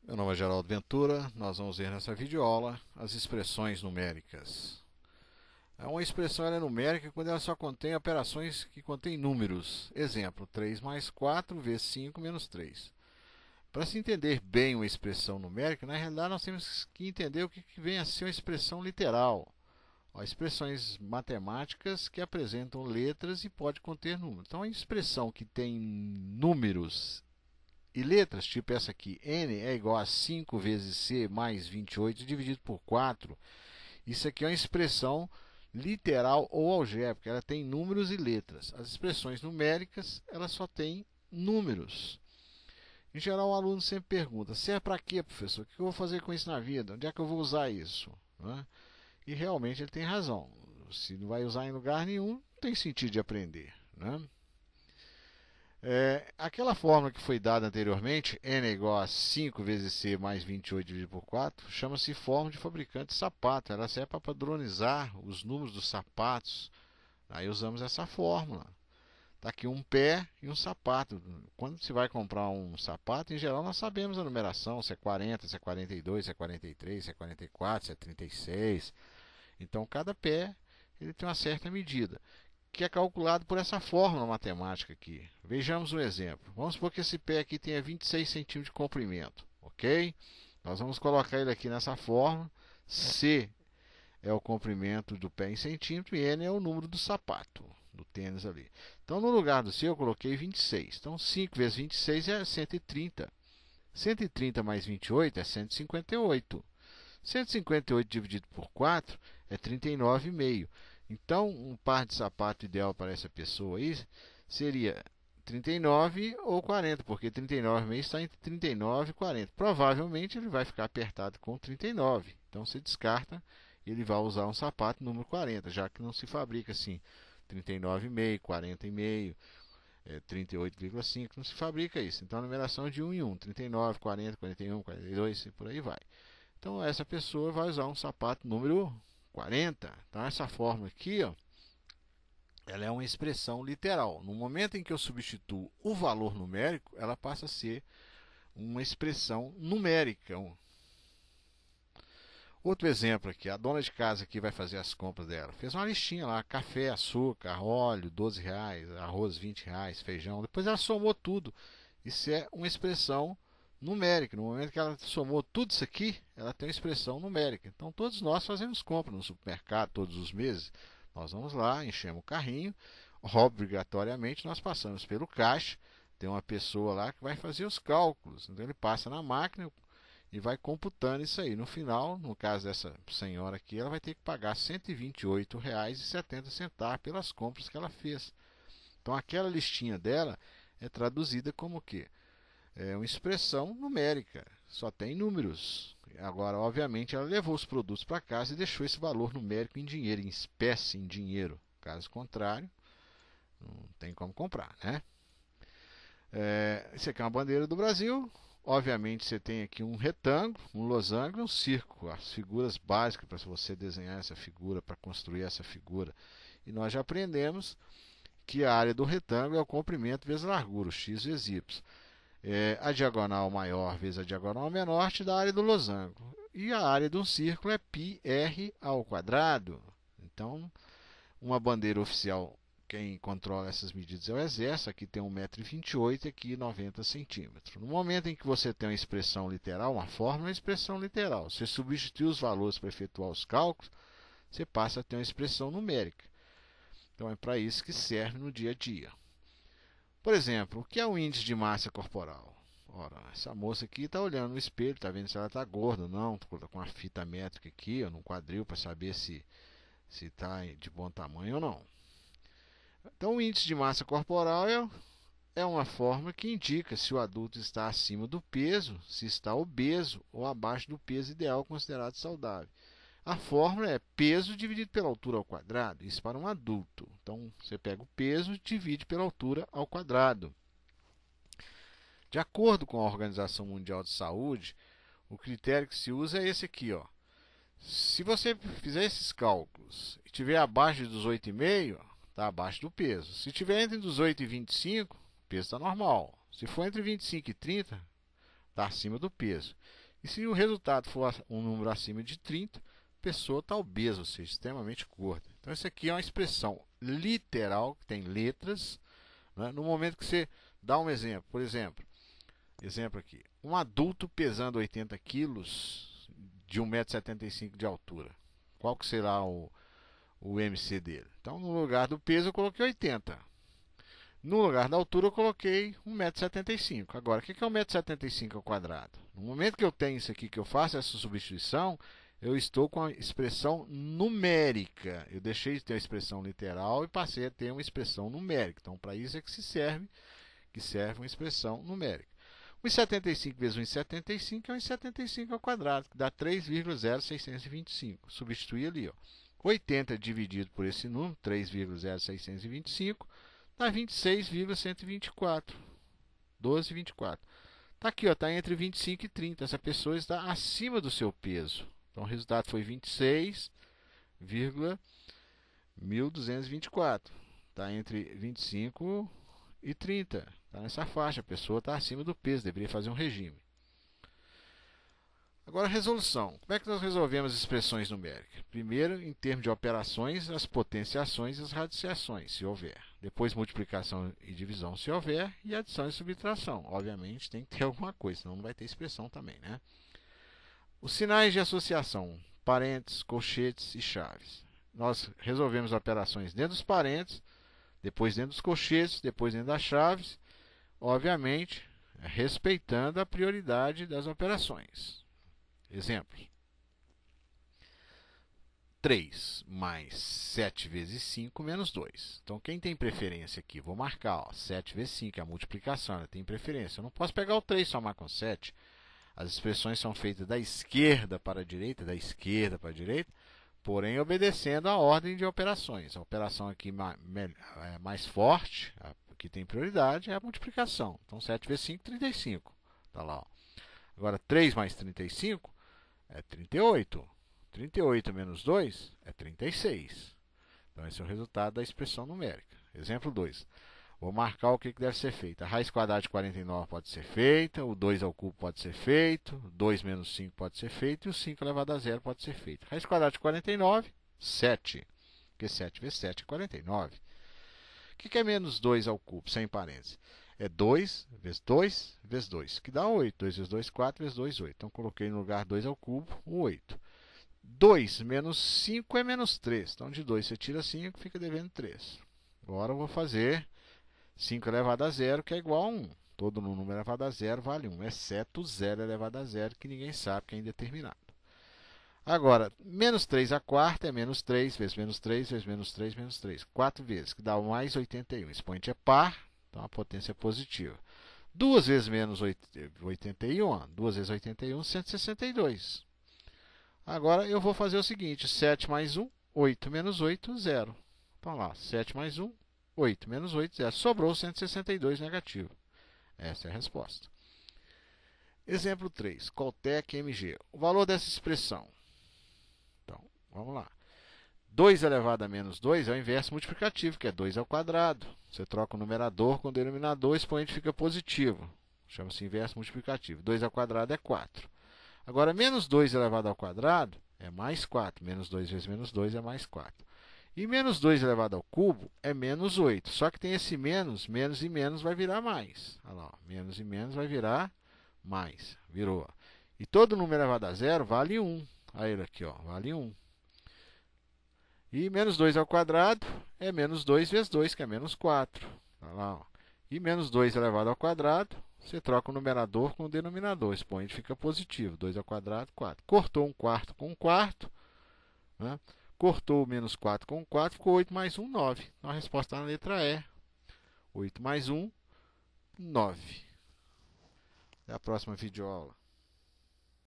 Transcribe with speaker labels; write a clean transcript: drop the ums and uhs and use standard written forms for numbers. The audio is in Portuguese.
Speaker 1: Meu nome é Geraldo Ventura. Nós vamos ver nessa videoaula as expressões numéricas. Uma expressão é numérica quando ela só contém operações que contêm números. Exemplo, 3 mais 4 vezes 5 menos 3. Para se entender bem uma expressão numérica, na realidade nós temos que entender o que vem a ser uma expressão literal. Expressões matemáticas que apresentam letras e pode conter números. Então, a expressão que tem números e letras, tipo essa aqui, n é igual a 5 vezes c mais 28 dividido por 4. Isso aqui é uma expressão literal ou algébrica, ela tem números e letras. As expressões numéricas, elas só têm números. Em geral, o aluno sempre pergunta: serve para quê, professor? O que eu vou fazer com isso na vida? Onde é que eu vou usar isso? E realmente ele tem razão. Se não vai usar em lugar nenhum, não tem sentido de aprender. Aquela fórmula que foi dada anteriormente, n é igual a 5 vezes c mais 28 dividido por 4, chama-se fórmula de fabricante de sapato. Ela serve para padronizar os números dos sapatos. Aí usamos essa fórmula. Está aqui um pé e um sapato. Quando se vai comprar um sapato, em geral nós sabemos a numeração, se é 40, se é 42, se é 43, se é 44, se é 36. Então cada pé ele tem uma certa medida, que é calculado por essa fórmula matemática aqui. Vejamos um exemplo. Vamos supor que esse pé aqui tenha 26 centímetros de comprimento, ok? Nós vamos colocar ele aqui nessa fórmula. C é o comprimento do pé em centímetro e N é o número do sapato, do tênis ali. Então, no lugar do C, eu coloquei 26. Então, 5 vezes 26 é 130. 130 mais 28 é 158. 158 dividido por 4 é 39,5. Então, um par de sapato ideal para essa pessoa aí seria 39 ou 40, porque 39,5 está entre 39 e 40. Provavelmente ele vai ficar apertado com 39. Então, você descarta e ele vai usar um sapato número 40, já que não se fabrica assim 39,5, 40,5, 38,5, não se fabrica isso. Então, a numeração é de 1 em 1, 39, 40, 41, 42 e por aí vai. Então, essa pessoa vai usar um sapato número 40. Então, essa fórmula aqui, ela é uma expressão literal. No momento em que eu substituo o valor numérico, ela passa a ser uma expressão numérica. Outro exemplo aqui, a dona de casa que vai fazer as compras dela. Fez uma listinha lá, café, açúcar, óleo, R$ 12, arroz, R$ 20, feijão. Depois ela somou tudo. Isso é uma expressão numérica. No momento que ela somou tudo isso aqui, ela tem uma expressão numérica. Então, todos nós fazemos compra no supermercado todos os meses. Nós vamos lá, enchemos o carrinho. Obrigatoriamente, nós passamos pelo caixa. Tem uma pessoa lá que vai fazer os cálculos. Então, ele passa na máquina e vai computando isso aí. No final, no caso dessa senhora aqui, ela vai ter que pagar R$ 128,70 pelas compras que ela fez. Então, aquela listinha dela é traduzida como o quê? É uma expressão numérica, só tem números. Agora, obviamente, ela levou os produtos para casa e deixou esse valor numérico em dinheiro, em espécie, em dinheiro. Caso contrário, não tem como comprar, né? Isso aqui é uma bandeira do Brasil. Obviamente, você tem aqui um retângulo, um losango e um círculo. As figuras básicas para você desenhar essa figura, para construir essa figura. E nós já aprendemos que a área do retângulo é o comprimento vezes a largura, o x vezes y. A diagonal maior vezes a diagonal menor te dá a área do losango. E a área de um círculo é πr ao quadrado. Então, uma bandeira oficial, quem controla essas medidas é o Exército. Aqui tem 1,28 m e aqui 90 centímetros. No momento em que você tem uma expressão literal, uma fórmula, uma expressão literal. Você substitui os valores para efetuar os cálculos, você passa a ter uma expressão numérica. Então, é para isso que serve no dia a dia. Por exemplo, o que é o índice de massa corporal? Ora, essa moça aqui está olhando no espelho, está vendo se ela está gorda ou não, com uma fita métrica aqui, no quadril, para saber se está de bom tamanho ou não. Então, o índice de massa corporal é uma forma que indica se o adulto está acima do peso, se está obeso ou abaixo do peso ideal considerado saudável. A fórmula é peso dividido pela altura ao quadrado, isso para um adulto. Então, você pega o peso e divide pela altura ao quadrado. De acordo com a Organização Mundial de Saúde, o critério que se usa é esse aqui. Se você fizer esses cálculos e estiver abaixo de 18,5, está abaixo do peso. Se estiver entre 18 e 25, o peso está normal. Se for entre 25 e 30, está acima do peso. E se o resultado for um número acima de 30, a pessoa está obesa, ou seja, extremamente gorda. Então, isso aqui é uma expressão literal, que tem letras, né? No momento que você dá um exemplo, por exemplo aqui, um adulto pesando 80 quilos de 1,75 m de altura, qual que será o MC dele? Então, no lugar do peso eu coloquei 80. No lugar da altura eu coloquei 1,75 m. Agora, o que é 1,75 m ao quadrado? No momento que eu tenho isso aqui, que eu faço essa substituição, eu estou com a expressão numérica. Eu deixei de ter a expressão literal e passei a ter uma expressão numérica. Então, para isso é que serve uma expressão numérica. 1,75 vezes 1,75 é 1,75 ao quadrado, que dá 3,0625. Substituir ali, ó. 80 dividido por esse número, 3,0625, dá 26,124. 12,24. Está aqui, está entre 25 e 30. Essa pessoa está acima do seu peso. Então, o resultado foi 26,1224. Está entre 25 e 30. Está nessa faixa. A pessoa está acima do peso. Deveria fazer um regime. Agora, resolução. Como é que nós resolvemos expressões numéricas? Primeiro, em termos de operações, as potenciações e as radiciações, se houver. Depois, multiplicação e divisão, se houver. E adição e subtração. Obviamente, tem que ter alguma coisa, senão não vai ter expressão também, né? Os sinais de associação, parênteses, colchetes e chaves. Nós resolvemos operações dentro dos parênteses, depois dentro dos colchetes, depois dentro das chaves, obviamente, respeitando a prioridade das operações. Exemplos. 3 mais 7 vezes 5 menos 2. Então, quem tem preferência aqui? Vou marcar, ó, 7 vezes 5, é a multiplicação, ela tem preferência. Eu não posso pegar o 3 e somar com 7. As expressões são feitas da esquerda para a direita, porém obedecendo a ordem de operações. A operação aqui mais forte, a que tem prioridade, é a multiplicação. Então, 7 vezes 5, 35. Tá lá, ó. Agora, 3 mais 35 é 38. 38 menos 2 é 36. Então, esse é o resultado da expressão numérica. Exemplo 2. Vou marcar o que deve ser feito. A raiz quadrada de 49 pode ser feita, o 2 ao cubo pode ser feito, 2 menos 5 pode ser feito e o 5 elevado a zero pode ser feito. Raiz quadrada de 49, 7. Porque 7 vezes 7 é 49. O que é menos 2 ao cubo, sem parênteses? É 2 vezes 2 vezes 2, que dá 8. 2 vezes 2, 4 vezes 2, 8. Então, coloquei no lugar 2 ao cubo, o 8. 2 menos 5 é menos 3. Então, de 2 você tira 5, fica devendo 3. Agora eu vou fazer 5 elevado a zero, que é igual a 1. Todo número elevado a zero vale 1, exceto 0 elevado a zero, que ninguém sabe, que é indeterminado. Agora, menos 3 a quarta é menos 3 vezes menos 3 vezes menos 3 menos 3. 4 vezes, que dá mais 81. Expoente é par, então a potência é positiva. 2 vezes menos 81, 2 vezes 81, 162. Agora eu vou fazer o seguinte, 7 mais 1, 8 menos 8, 0. Então lá, 7 mais 1, 8 menos 8, 0. Sobrou 162 negativo. Essa é a resposta. Exemplo 3, Coltec MG. O valor dessa expressão. Então, vamos lá. 2 elevado a menos 2 é o inverso multiplicativo, que é 2 ao quadrado. Você troca o numerador com o denominador, o expoente fica positivo. Chama-se inverso multiplicativo. 2 ao quadrado é 4. Agora, menos 2 elevado ao quadrado é mais 4. Menos 2 vezes menos 2 é mais 4. E menos 2 elevado ao cubo é menos 8. Só que tem esse menos, menos e menos vai virar mais. Olha lá, menos e menos vai virar mais. Virou. E todo número elevado a zero vale 1. Olha ele aqui, ó, vale 1. E menos 2 ao quadrado é menos 2 vezes 2, que é menos 4. Olha lá, ó. E menos 2 elevado ao quadrado, você troca o numerador com o denominador. O expoente fica positivo. 2 ao quadrado, 4. Cortou um quarto com um quarto, né? Cortou o menos 4 com 4, ficou 8 mais 1, 9. Então, a resposta está na letra E. 8 mais 1, 9. Até a próxima videoaula.